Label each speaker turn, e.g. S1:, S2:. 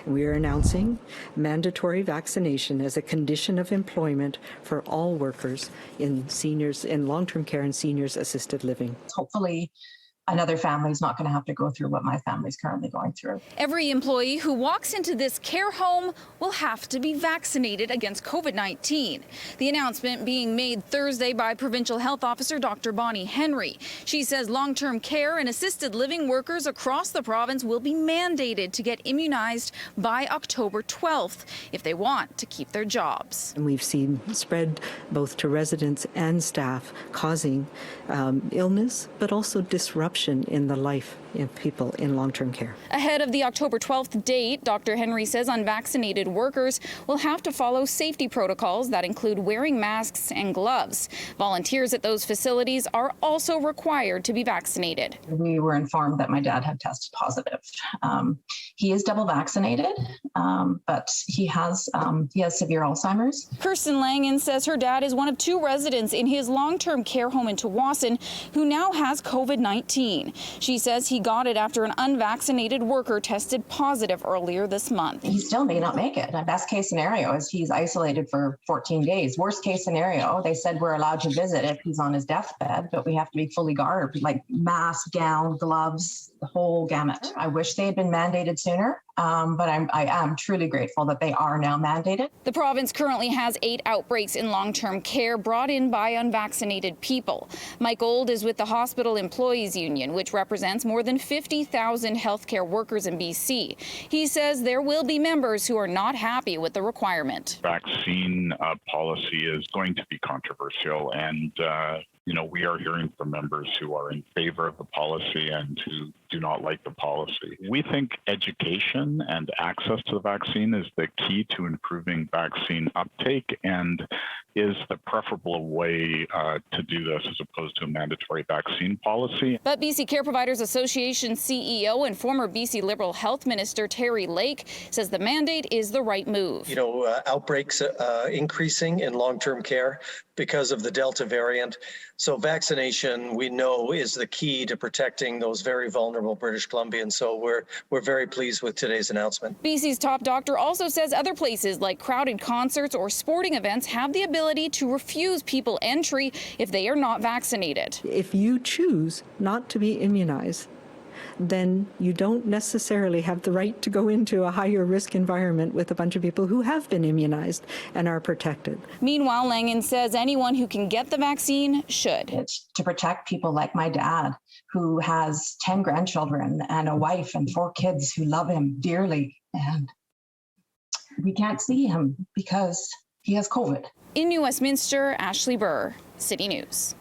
S1: We are announcing mandatory vaccination as a condition of employment for all workers in long-term care and seniors assisted living.
S2: Hopefully, another family is not going to have to go through what my family is currently going through.
S3: Every employee who walks into this care home will have to be vaccinated against COVID-19. The announcement being made Thursday by Provincial Health Officer Dr. Bonnie Henry. She says long-term care and assisted living workers across the province will be mandated to get immunized by October 12th if they want to keep their jobs.
S1: And we've seen spread both to residents and staff, causing illness, but also disruption in the life of people in long-term care.
S3: Ahead of the October 12th date, Dr. Henry says unvaccinated workers will have to follow safety protocols that include wearing masks and gloves. Volunteers at those facilities are also required to be vaccinated.
S2: We were informed that my dad had tested positive. He is double vaccinated, but he has severe Alzheimer's.
S3: Kirsten Langen says her dad is one of 2 residents in his long-term care home in Tsawwassen who now has COVID-19. She says he got it after an unvaccinated worker tested positive earlier this month.
S2: He still may not make it. The best case scenario is he's isolated for 14 days. Worst case scenario, they said we're allowed to visit if he's on his deathbed, but we have to be fully garbed, like mask, gown, gloves, the whole gamut. I wish they had been mandated sooner, but I am truly grateful that they are now mandated.
S3: The province currently has 8 outbreaks in long-term care brought in by unvaccinated people. Mike Old is with the Hospital Employees Union, which represents more than 50,000 healthcare workers in BC. He says there will be members who are not happy with the requirement.
S4: Vaccine policy is going to be controversial, and we are hearing from members who are in favor of the policy and who do not like the policy. We think education and access to the vaccine is the key to improving vaccine uptake and is the preferable way to do this as opposed to a mandatory vaccine policy.
S3: But BC Care Providers Association CEO and former BC Liberal Health Minister Terry Lake says the mandate is the right move.
S5: Outbreaks increasing in long-term care because of the Delta variant. So vaccination, we know, is the key to protecting those very vulnerable British Columbians. So we're very pleased with today's announcement.
S3: BC's top doctor also says other places like crowded concerts or sporting events have the ability to refuse people entry if they are not vaccinated.
S1: If you choose not to be immunized, then you don't necessarily have the right to go into a higher risk environment with a bunch of people who have been immunized and are protected.
S3: Meanwhile, Langen says anyone who can get the vaccine should.
S2: It's to protect people like my dad, who has 10 grandchildren and a wife and 4 kids who love him dearly. And we can't see him because he has COVID.
S3: In New Westminster, Ashley Burr, City News.